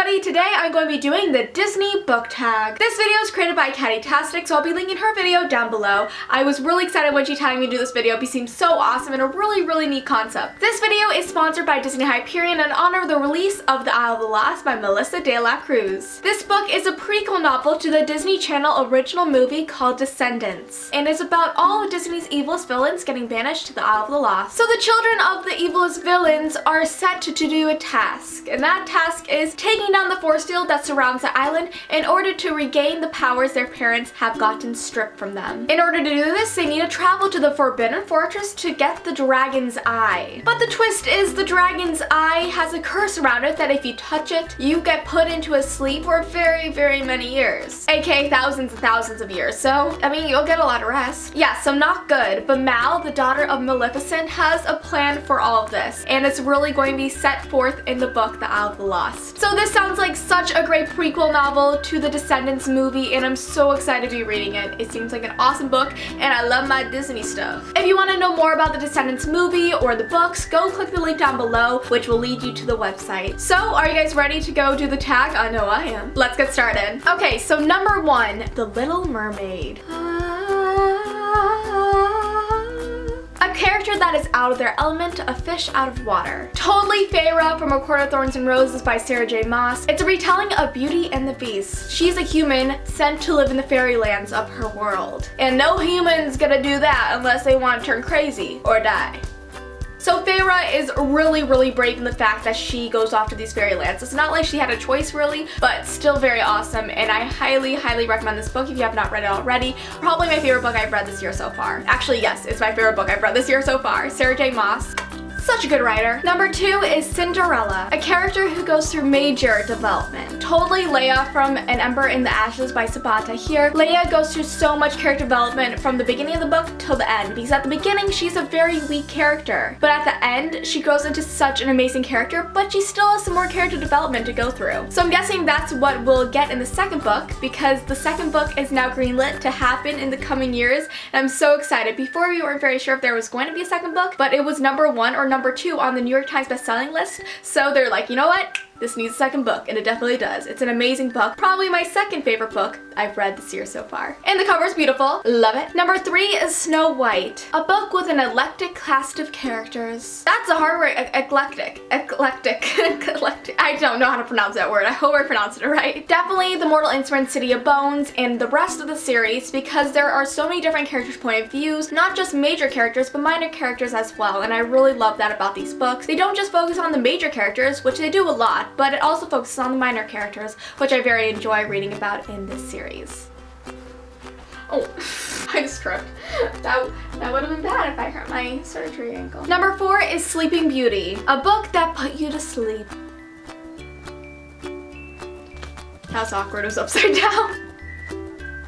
everybody! Today I'm going to be doing the Disney book tag. This video is created by Tastic, so I'll be linking her video down below. I was really excited when she tagged me to do this video. It seems so awesome and a really neat concept. This video is sponsored by Disney Hyperion in honor of the release of The Isle of the Lost by Melissa de la Cruz. This book is a prequel novel to the Disney Channel original movie called Descendants, and is about all of Disney's evilest villains getting banished to the Isle of the Lost. So the children of the evilest villains are set to do a task, and that task is taking down the force field that surrounds the island in order to regain the powers their parents have gotten stripped from them. In order to do this, they need to travel to the Forbidden Fortress to get the Dragon's Eye. But the twist is the Dragon's Eye has a curse around it that if you touch it, you get put into a sleep for very many years. AKA thousands and thousands of years. So, I mean, you'll get a lot of rest. Yeah, so not good, but Mal, the daughter of Maleficent, has a plan for all of this, and it's really going to be set forth in the book The Isle of the Lost. So this sounds like such a great prequel novel to the Descendants movie, and I'm so excited to be reading it. It seems like an awesome book, and I love my Disney stuff. If you want to know more about the Descendants movie or the books, go click the link down below, which will lead you to the website. So, are you guys ready to go do the tag? I know I am. Let's get started. Okay, so number 1, The Little Mermaid. A character that is out of their element, a fish out of water. Totally Feyre from A Court of Thorns and Roses by Sarah J. Maas. It's a retelling of Beauty and the Beast. She's a human sent to live in the fairylands of her world. And no human's gonna do that unless they want to turn crazy or die. So Feyre is really brave in the fact that she goes off to these fairylands. It's not like she had a choice really, but still very awesome, and I highly recommend this book if you have not read it already. Probably my favorite book I've read this year so far. Actually, yes, it's my favorite book I've read this year so far. Sarah J. Maas. Such a good writer. Number 2 is Cinderella, a character who goes through major development. Totally Leia from An Ember in the Ashes by Sabata here. Leia goes through so much character development from the beginning of the book till the end, because at the beginning she's a very weak character, but at the end she grows into such an amazing character, but she still has some more character development to go through. So I'm guessing that's what we'll get in the second book, because the second book is now greenlit to happen in the coming years, and I'm so excited. Before we weren't very sure if there was going to be a second book, but it was number 1 or number 2 on the New York Times bestselling list, so they're like, you know what? This needs a second book, and it definitely does. It's an amazing book. Probably my second favorite book I've read this year so far. And the cover's beautiful. Love it. Number 3 is Snow White, a book with an eclectic cast of characters. That's a hard word. Eclectic. I don't know how to pronounce that word. I hope I pronounced it right. Definitely The Mortal Instruments, City of Bones, and the rest of the series, because there are so many different characters' point of views, not just major characters, but minor characters as well, and I really love that about these books. They don't just focus on the major characters, which they do a lot, but it also focuses on the minor characters, which I very enjoy reading about in this series. Oh, I just tripped. That would have been bad if I hurt my surgery ankle. Number 4 is Sleeping Beauty, a book that put you to sleep. That's awkward, it was upside down.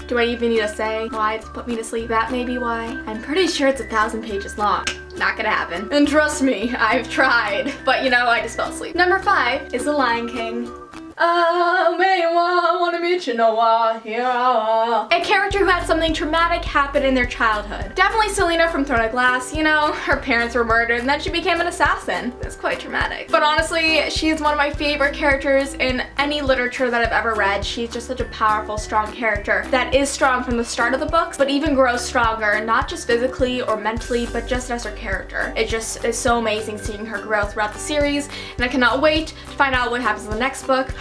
Do I even need to say why it's put me to sleep? That may be why. I'm pretty sure it's 1,000 pages long. Not gonna happen. And trust me, I've tried. But you know, I just fell asleep. Number 5 is The Lion King. A character who had something traumatic happen in their childhood. Definitely Selena from Throne of Glass. You know, her parents were murdered and then she became an assassin. That's quite traumatic. But honestly, she is one of my favorite characters in any literature that I've ever read. She's just such a powerful, strong character that is strong from the start of the books, but even grows stronger, not just physically or mentally, but just as her character. It just is so amazing seeing her grow throughout the series, and I cannot wait to find out what happens in the next book.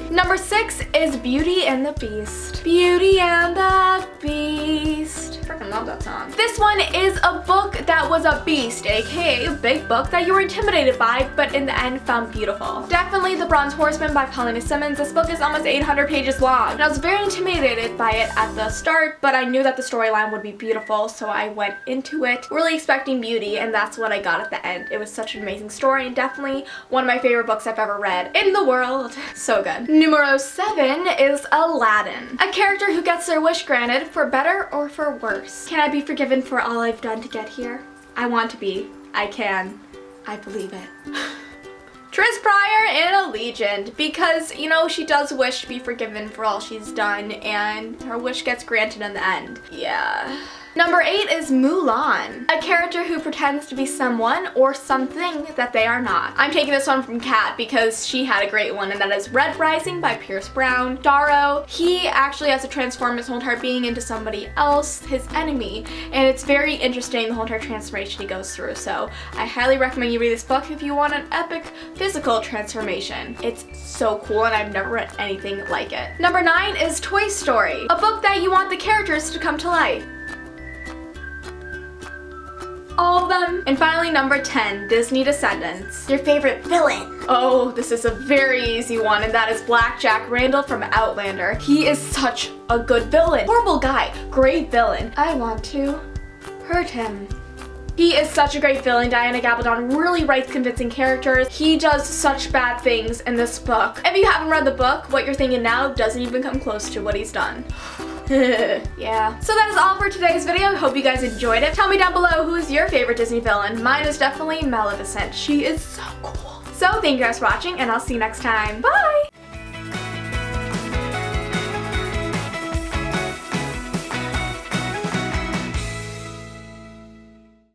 Number 6 is Beauty and the Beast. Beauty and the Beast. Freaking love that song. This one is a book that was a beast, aka a big book that you were intimidated by, but in the end found beautiful. Definitely The Bronze Horseman by Paulina Simmons. This book is almost 800 pages long, and I was very intimidated by it at the start, but I knew that the storyline would be beautiful, so I went into it really expecting beauty, and that's what I got at the end. It was such an amazing story, and definitely one of my favorite books I've ever read in the world. So good. Numero 7 is Aladdin, a character who gets their wish granted for better or for worse. Can I be forgiven for all I've done to get here? I want to be. I can. I believe it. Tris Pryor in Allegiant, because, you know, she does wish to be forgiven for all she's done, and her wish gets granted in the end. Yeah. Number 8 is Mulan, a character who pretends to be someone or something that they are not. I'm taking this one from Kat because she had a great one, and that is Red Rising by Pierce Brown. Darrow, he actually has to transform his whole entire being into somebody else, his enemy, and it's very interesting, the whole entire transformation he goes through. So I highly recommend you read this book if you want an epic physical transformation. It's so cool, and I've never read anything like it. Number 9 is Toy Story, a book that you want the characters to come to life. All of them. And finally, number 10, Disney Descendants. Your favorite villain? Oh, this is a very easy one, and that is Black Jack Randall from Outlander. He is such a good villain. Horrible guy, great villain. I want to hurt him. He is such a great villain. Diana Gabaldon really writes convincing characters. He does such bad things in this book. If you haven't read the book, what you're thinking now doesn't even come close to what he's done. Yeah. So that is all for today's video. I hope you guys enjoyed it. Tell me down below who is your favorite Disney villain. Mine is definitely Maleficent. She is so cool. So thank you guys for watching, and I'll see you next time. Bye!